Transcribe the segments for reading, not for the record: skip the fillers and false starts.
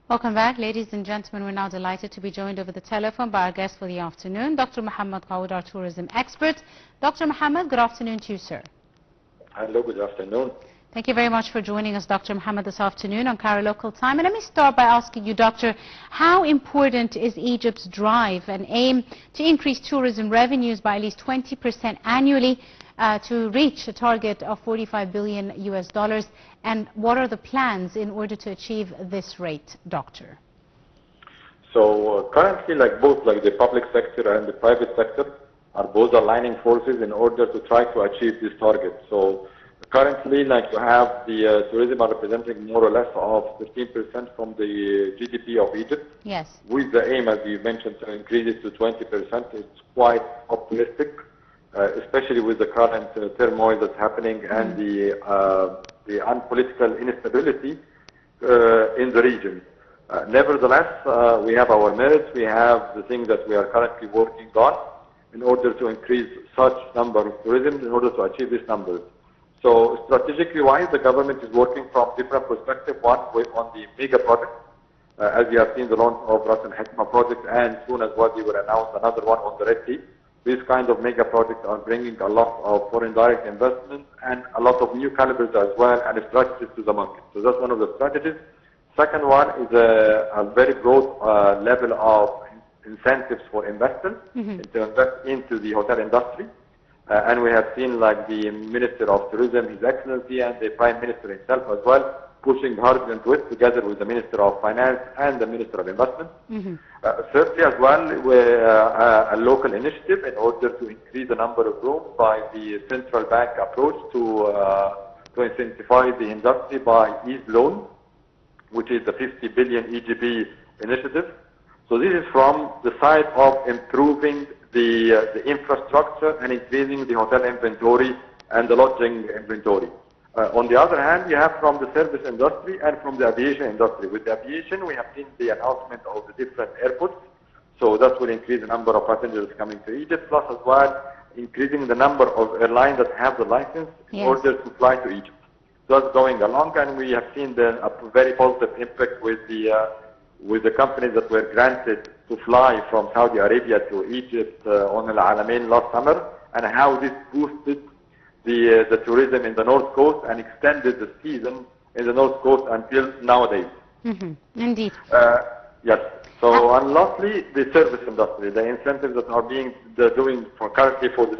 Welcome back, ladies and gentlemen. We're now delighted to be joined over the telephone by our guest for the afternoon, Dr. Mohamed Qaood, our tourism expert. Dr. Mohamed, good afternoon to you, sir. Hello, good afternoon. Thank you very much for joining us, Dr. Mohamed, this afternoon on Cairo local time. And let me start by asking you, Doctor, how important is Egypt's drive and aim to increase tourism revenues by at least 20% annually to reach a target of $45 billion US, and what are the plans in order to achieve this rate, Doctor? So currently, both the public sector and the private sector are both aligning forces in order to try to achieve this target. So currently, you have the tourism are representing more or less of 15% from the GDP of Egypt. Yes. With the aim, as you mentioned, to increase it to 20%. It's quite optimistic, especially with the current turmoil that's happening and the unpolitical instability in the region. Nevertheless, we have our merits. We have the things that we are currently working on in order to increase such number of tourism in order to achieve these numbers. So strategically wise, the government is working from different perspectives. One on the mega project, as you have seen the launch of Ras Al Hikma project, and soon as well we will announce another one on the Red Sea. These kind of mega projects are bringing a lot of foreign direct investment and a lot of new calibers as well and strategies to the market. So that's one of the strategies. Second one is a very broad level of incentives for investors to invest into the hotel industry. And we have seen the Minister of Tourism, His Excellency, and the Prime Minister himself as well, pushing hard into it together with the Minister of Finance and the Minister of Investment. Thirdly as well, a local initiative in order to increase the number of rooms by the central bank approach to incentivize the industry by ease loan, which is the 50 billion EGB initiative. So this is from the side of improving the infrastructure and increasing the hotel inventory and the lodging inventory. On the other hand, you have from the service industry and from the aviation industry. With the aviation, we have seen the announcement of the different airports. So that will increase the number of passengers coming to Egypt, plus as well increasing the number of airlines that have the license in order to fly to Egypt. So that's going along, and we have seen a very positive impact with the companies that were granted to fly from Saudi Arabia to Egypt on Al Alamein last summer, and how this boosted the tourism in the North Coast and extended the season in the North Coast until nowadays. Indeed. Yes. So, and lastly, the service industry, the incentives that are being doing currently for the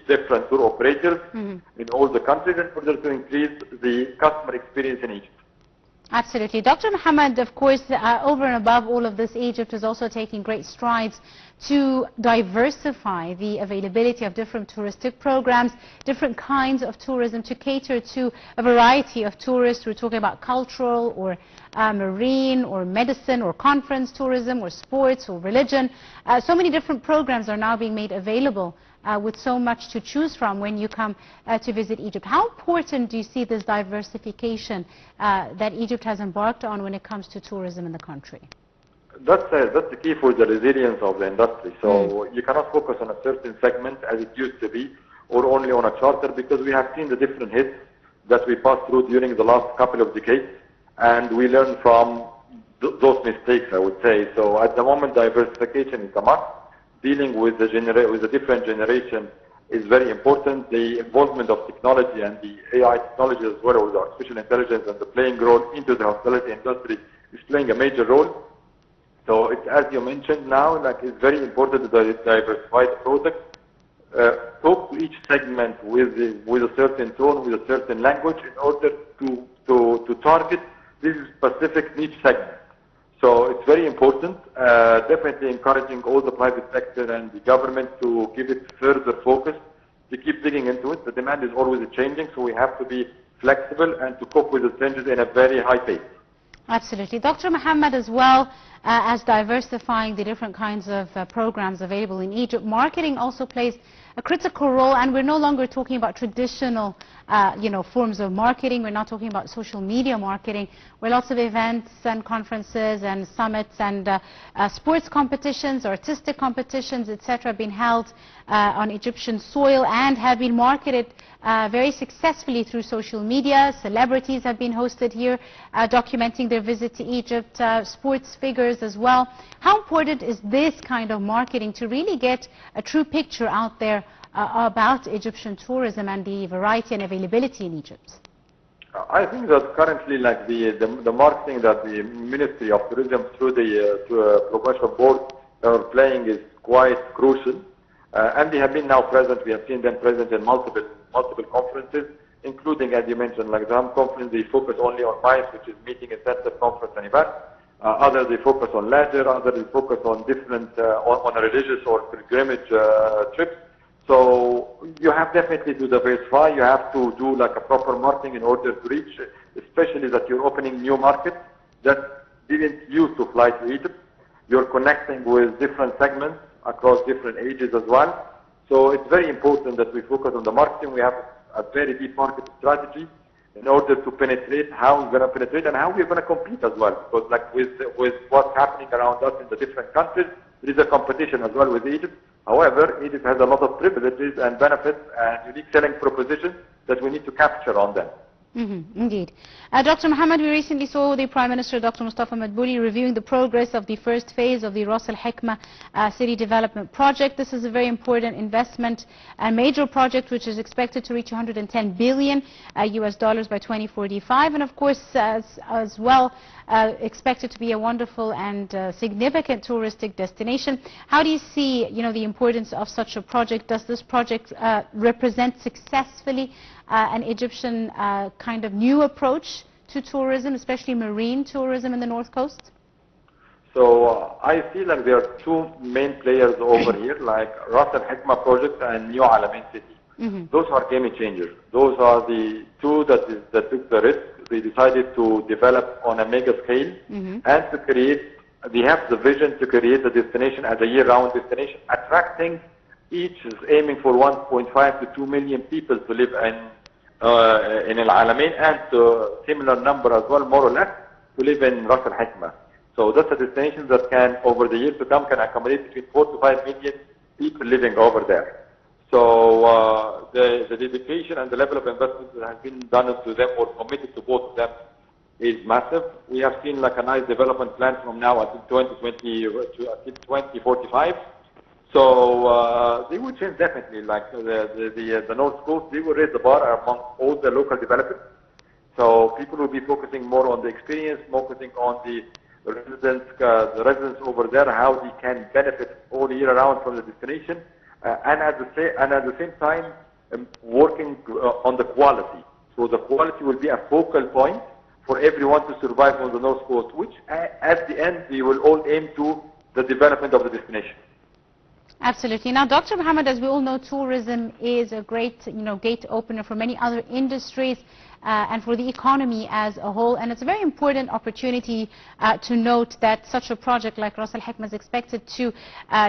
different tour operators in all the countries in order to increase the customer experience in Egypt. Absolutely. Dr. Mohamed, of course, over and above all of this, Egypt is also taking great strides to diversify the availability of different touristic programs, different kinds of tourism to cater to a variety of tourists. We're talking about cultural or marine or medicine or conference tourism or sports or religion. So many different programs are now being made available with so much to choose from when you come to visit Egypt. How important do you see this diversification that Egypt has embarked on when it comes to tourism in the country? That's the key for the resilience of the industry. So you cannot focus on a certain segment as it used to be, or only on a charter, because we have seen the different hits that we passed through during the last couple of decades, and we learn from those mistakes, I would say. So at the moment, diversification is a must. Dealing with the different generation is very important. The involvement of technology and the AI technology as well, with artificial intelligence and the playing role into the hospitality industry is playing a major role. So it's, as you mentioned now, it's very important to diversify the product. Talk to each segment with a certain tone, with a certain language, in order to target this specific niche segment. So it's very important, definitely encouraging all the private sector and the government to give it further focus, to keep digging into it. The demand is always changing, so we have to be flexible and to cope with the changes in a very high pace. Absolutely. Dr. Mohamed, as well as diversifying the different kinds of programs available in Egypt, marketing also plays a critical role, and we're no longer talking about traditional forms of marketing. We're not talking about social media marketing, where lots of events and conferences and summits and sports competitions, artistic competitions, etc. have been held on Egyptian soil and have been marketed very successfully through social media. Celebrities have been hosted here, documenting their visit to Egypt, sports figures as well. How important is this kind of marketing to really get a true picture out there about Egyptian tourism and the variety and availability in Egypt? I think that currently, like the marketing that the Ministry of Tourism through the professional board are playing is quite crucial, and they have been now present. We have seen them present in multiple conferences, including, as you mentioned, like the HAM conference. They focus only on MICE, which is meeting, incentive, conference, and event. Others they focus on leisure. Others they focus on different on a religious or pilgrimage trips. So you have definitely to diversify. You have to do like a proper marketing in order to reach, especially that you're opening new markets that didn't used to fly to Egypt. You're connecting with different segments across different ages as well. So it's very important that we focus on the marketing. We have a very deep market strategy in order to penetrate, how we're going to penetrate and how we're going to compete as well. Because like with what's happening around us in the different countries, there is a competition as well with Egypt. However, Egypt has a lot of privileges and benefits and unique selling propositions that we need to capture on them. Indeed. Dr. Mohamed, we recently saw the Prime Minister, Dr. Mustafa Madbouli, reviewing the progress of the first phase of the Ras Al Hikma city development project. This is a very important investment, a major project which is expected to reach $110 billion US dollars by 2045, and of course as well expected to be a wonderful and significant touristic destination. How do you see, the importance of such a project? Does this project represent successfully an Egyptian kind of new approach to tourism, especially marine tourism in the North Coast? So I feel like there are two main players over here, like Ras Al Hikma project and New Alamein City. Those are game changers. Those are the two that took the risk. They decided to develop on a mega scale and to create. They have the vision to create a destination as a year-round destination, attracting. Each is aiming for 1.5 to 2 million people to live in Al Alamein, and similar number as well, more or less, to live in Ras Al Hikma. So that's a destination that can, over the years to come, can accommodate between 4 to 5 million people living over there. So the dedication and the level of investment that has been done to them or committed to both of them is massive. We have seen like a nice development plan from now until 2020 to until 2045. So they will change definitely, like the North Coast, they will raise the bar among all the local developers. So people will be focusing more on the experience, focusing on the residents over there, how they can benefit all year round from the destination, and at the same time working on the quality. So the quality will be a focal point for everyone to survive on the North Coast, which at the end we will all aim to the development of the destination. Absolutely. Now, Dr. Mohamed, as we all know, tourism is a great, gate opener for many other industries and for the economy as a whole. And it's a very important opportunity to note that such a project like Ras Al Hikma is expected to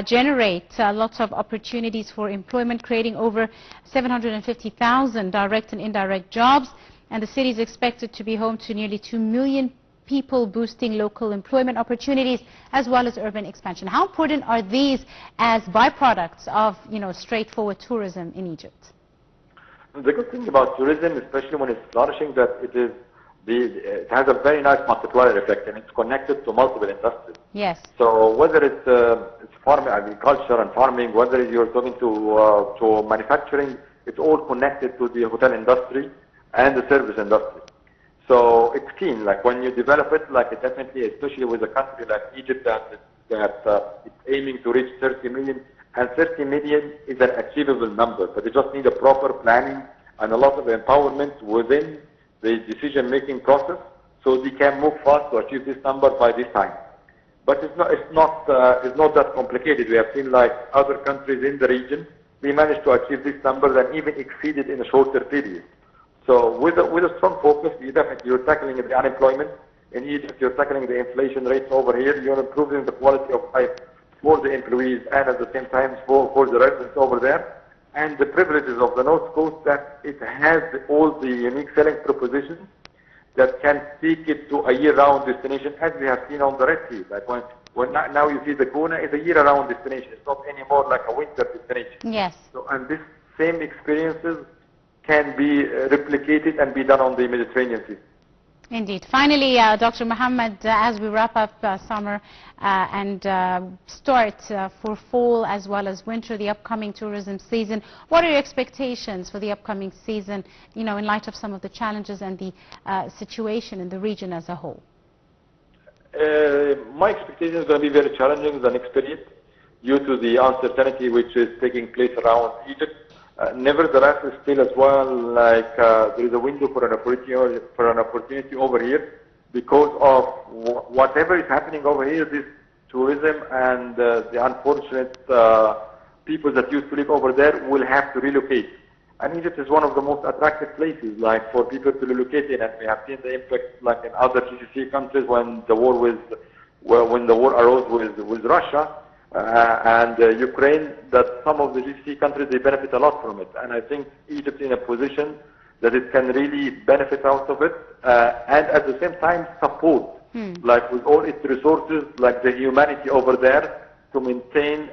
generate lots of opportunities for employment, creating over 750,000 direct and indirect jobs. And the city is expected to be home to nearly 2 million people, boosting local employment opportunities as well as urban expansion. How important are these as byproducts of, straightforward tourism in Egypt? The good thing about tourism, especially when it's flourishing, that it has a very nice multiplier effect, and it's connected to multiple industries. Yes. So whether it's farming, agriculture and farming, whether you're talking to manufacturing, it's all connected to the hotel industry and the service industry. So it's keen, like when you develop it, like it definitely, especially with a country like Egypt that it's aiming to reach 30 million, and 30 million is an achievable number, but they just need a proper planning and a lot of empowerment within the decision-making process, so they can move fast to achieve this number by this time. But it's not that complicated. We have seen like other countries in the region, they managed to achieve this number and even exceed it in a shorter period. So with a strong focus, you're tackling the unemployment in Egypt, you're tackling the inflation rates over here, you're improving the quality of life for the employees and at the same time for the residents over there. and the privileges of the North Coast, that it has all the unique selling propositions that can take it to a year-round destination, as we have seen on the Red Sea. Like now you see the Kuna is a year-round destination. It's not anymore like a winter destination. Yes. So, and this same experiences can be replicated and be done on the Mediterranean Sea. Indeed. Finally, Dr. Mohamed, as we wrap up summer and start for fall as well as winter, the upcoming tourism season, what are your expectations for the upcoming season, in light of some of the challenges and the situation in the region as a whole? My expectation is going to be very challenging the next period due to the uncertainty which is taking place around Egypt. Nevertheless, still as well, like there is a window for an opportunity over here, because of whatever is happening over here. This tourism and the unfortunate people that used to live over there will have to relocate. And Egypt is one of the most attractive places, like for people to relocate in. And we have seen the impact, like in other GCC countries, when the war arose with Russia. And Ukraine, that some of the GCC countries, they benefit a lot from it. And I think Egypt is in a position that it can really benefit out of it, and at the same time support, like with all its resources, like the humanity over there, to maintain,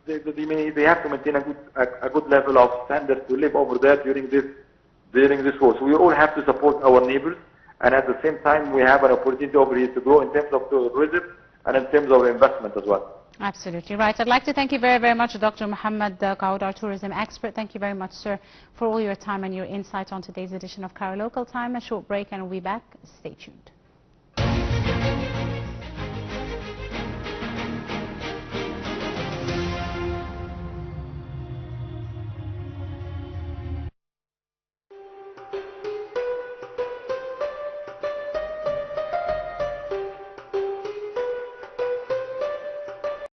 they have to maintain a good level of standards to live over there during this war. So we all have to support our neighbors, and at the same time we have an opportunity over here to grow in terms of tourism and in terms of investment as well. Absolutely right. I'd like to thank you very, very much, Dr. Mohamed Qaood, our tourism expert. Thank you very much, sir, for all your time and your insight on today's edition of Cairo Local Time. A short break and we'll be back. Stay tuned.